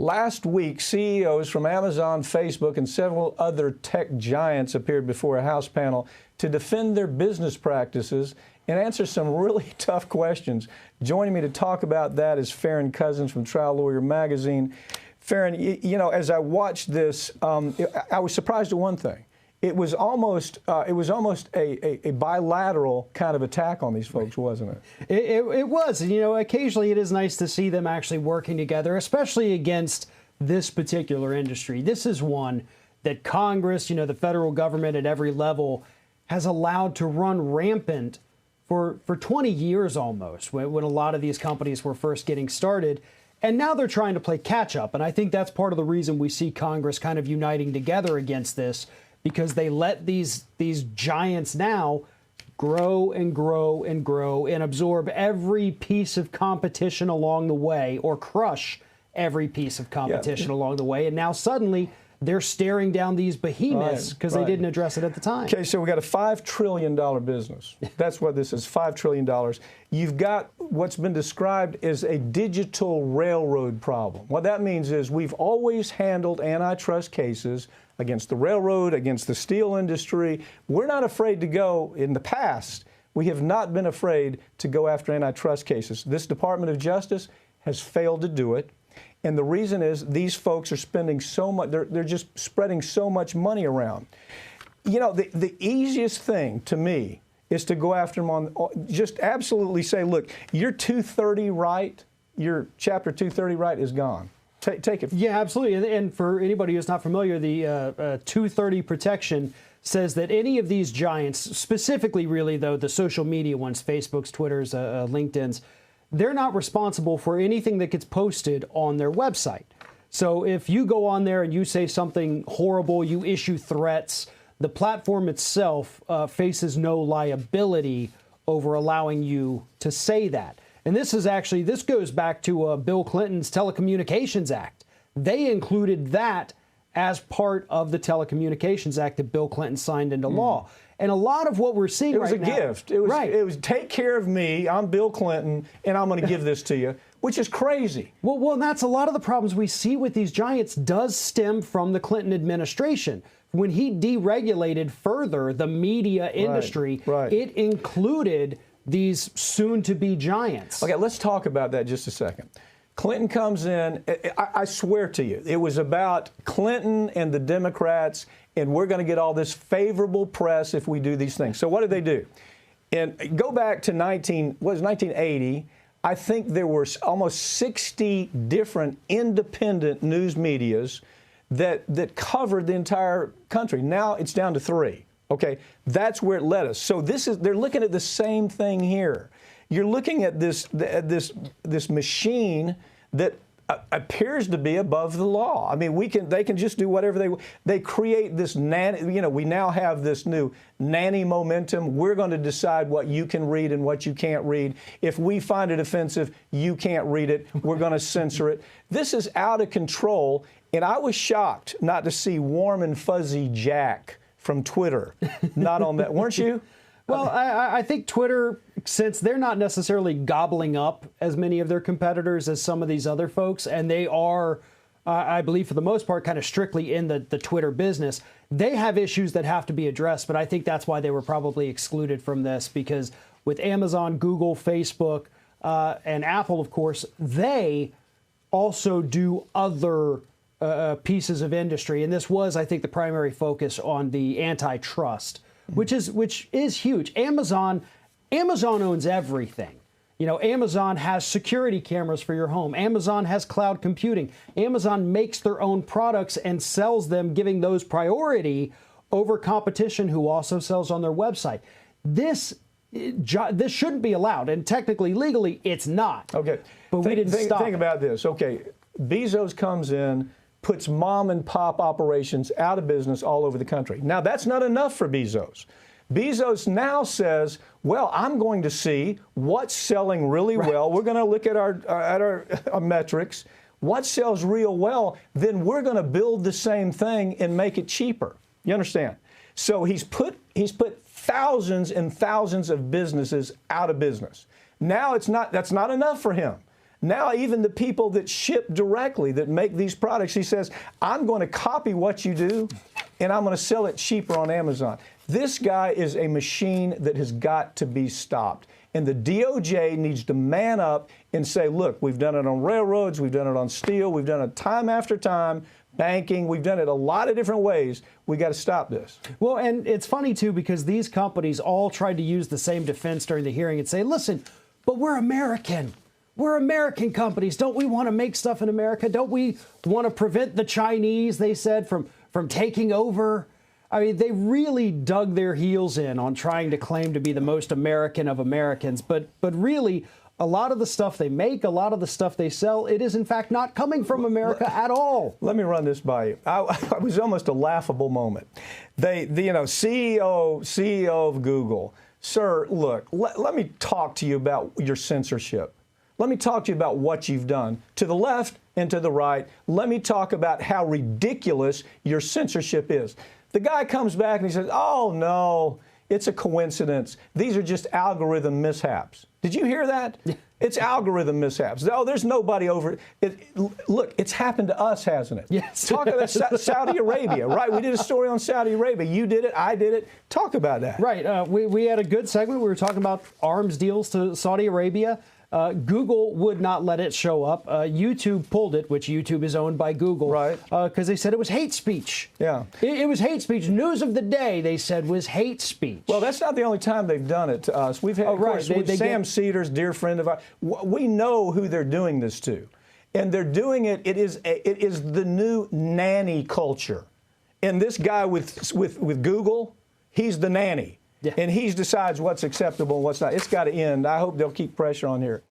Last week, CEOs from Amazon, Facebook, and several other tech giants appeared before a House panel to defend their business practices and answer some really tough questions. Joining me to talk about that is Farron Cousins from Trial Lawyer Magazine. Farron, you know, as I watched this, I was surprised at one thing. It was almost a bilateral kind of attack on these folks, wasn't it? It was. You know, occasionally it is nice to see them actually working together, especially against this particular industry. This is one that Congress, you know, the federal government at every level has allowed to run rampant for 20 years almost, when a lot of these companies were first getting started. And now they're trying to play catch up. And I think that's part of the reason we see Congress kind of uniting together against this, because they let these giants now grow and grow and grow and absorb every piece of competition along the way, or crush every piece of competition along the way. And now suddenly they're staring down these behemoths because they didn't address it at the time. Okay, so we got a $5 trillion business. That's what this is, $5 trillion. You've got what's been described as a digital railroad problem. What that means is we've always handled antitrust cases against the railroad, against the steel industry. We're not afraid to go, in the past, we have not been afraid to go after antitrust cases. This Department of Justice has failed to do it. And the reason is these folks are spending so much, they're just spreading so much money around. You know, the easiest thing to me is to go after them on, just absolutely say, look, your 230 right, your Chapter 230 right is gone. Take it. Yeah, absolutely. And for anybody who's not familiar, the 230 protection says that any of these giants, specifically really, though, the social media ones, Facebook's, Twitter's, LinkedIn's, they're not responsible for anything that gets posted on their website. So if you go on there and you say something horrible, you issue threats, the platform itself faces no liability over allowing you to say that. And this goes back to Bill Clinton's Telecommunications Act. They included that as part of the Telecommunications Act that Bill Clinton signed into law. And a lot of what we're seeing right now... It was a gift. It was take care of me, I'm Bill Clinton, and I'm going to give this to you, which is crazy. Well, and that's a lot of the problems we see with these giants does stem from the Clinton administration. When he deregulated further the media industry, it included these soon-to-be giants. Okay, let's talk about that just a second. Clinton comes in, I swear to you, it was about Clinton and the Democrats, and we're going to get all this favorable press if we do these things. So what did they do? And go back to 1980, I think there were almost 60 different independent news medias that covered the entire country. Now it's down to 3. Okay, that's where it led us. So they're looking at the same thing here. You're looking at this machine that appears to be above the law. I mean, they can just do whatever they create this nanny. You know, we now have this new nanny momentum. We're going to decide what you can read and what you can't read. If we find it offensive, you can't read it. We're going to censor it. This is out of control, and I was shocked not to see warm and fuzzy Jack from Twitter not on that, weren't you? Well, I think Twitter, since they're not necessarily gobbling up as many of their competitors as some of these other folks, and they are, I believe for the most part, kind of strictly in the Twitter business, they have issues that have to be addressed. But I think that's why they were probably excluded from this, because with Amazon, Google, Facebook, and Apple, of course, they also do other pieces of industry. And this was, I think, the primary focus on the antitrust, which is huge. Amazon owns everything. You know, Amazon has security cameras for your home. Amazon has cloud computing. Amazon makes their own products and sells them, giving those priority over competition who also sells on their website. This shouldn't be allowed, and technically, legally, it's not. Okay, but we didn't stop. Think about this. Okay, Bezos comes in, puts mom and pop operations out of business all over the country. Now, that's not enough for Bezos. Bezos now says, well, I'm going to see what's selling really well. We're going to look at our metrics. What sells real well, then we're going to build the same thing and make it cheaper. You understand? So he's put thousands and thousands of businesses out of business. Now that's not enough for him. Now even the people that ship directly, that make these products, he says, I'm going to copy what you do, and I'm going to sell it cheaper on Amazon. This guy is a machine that has got to be stopped. And the DOJ needs to man up and say, look, we've done it on railroads, we've done it on steel, we've done it time after time, banking, we've done it a lot of different ways. We got to stop this. Well, and it's funny, too, because these companies all tried to use the same defense during the hearing and say, listen, but we're American. We're American companies. Don't we want to make stuff in America? Don't we want to prevent the Chinese, they said, from taking over? I mean, they really dug their heels in on trying to claim to be the most American of Americans. But really, a lot of the stuff they make, a lot of the stuff they sell, it is, in fact, not coming from America at all. Let me run this by you. It was almost a laughable moment. CEO of Google, sir, look, let me talk to you about your censorship. Let me talk to you about what you've done to the left and to the right. Let me talk about how ridiculous your censorship is. The guy comes back and he says, oh, no, it's a coincidence. These are just algorithm mishaps. Did you hear that? It's algorithm mishaps. Oh, there's nobody over it. Look, it's happened to us, hasn't it? Yes. Talk about Saudi Arabia, right? We did a story on Saudi Arabia. You did it. I did it. Talk about that. Right. We had a good segment. We were talking about arms deals to Saudi Arabia. Google would not let it show up. YouTube pulled it, which YouTube is owned by Google. Right. Because they said it was hate speech. Yeah. It was hate speech. News of the day, they said, was hate speech. Well, that's not the only time they've done it to us. We've had, of course, Sam Cedars, dear friend of ours. We know who they're doing this to. And they're doing it, it is the new nanny culture. And this guy with Google, he's the nanny. Yeah. And he decides what's acceptable and what's not. It's got to end. I hope they'll keep pressure on here.